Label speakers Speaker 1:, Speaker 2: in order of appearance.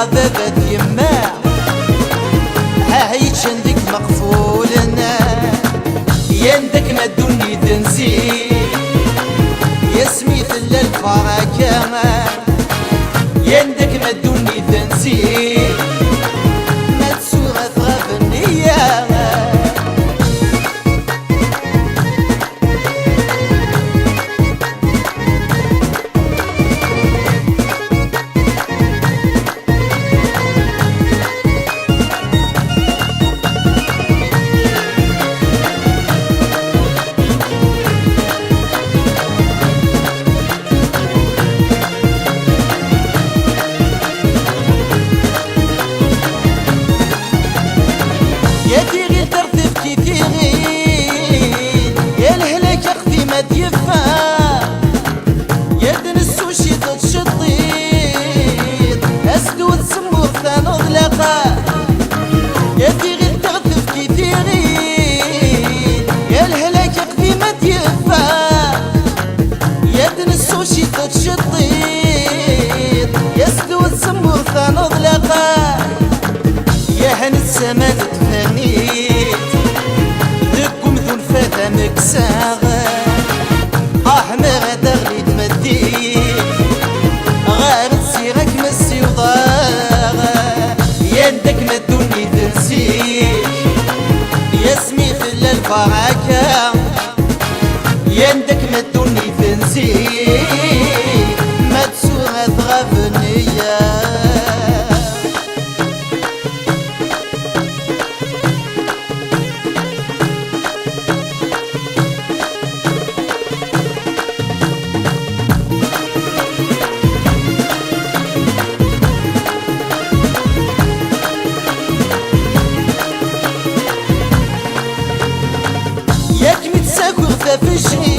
Speaker 1: غابة يما هاي شندك مقفولنا يندك ما دوني تنسي يسمي ثل الفركة يندك ما دوني تنسي ما تسوغ ثغاب النية السوشي تتشطيط يسدو الزمور ثانوض لقا يا هن الزمان تفانيت ذكم ذو الفتى مكساغ ما غدغلي تمديت غير تسيرك مسي وضاغ يدك ما دوني تنسيك يسمي ثل البركة يندك ما دوني تنسيك ما تسوغ ثغاب النية ياك متساكر في الشغل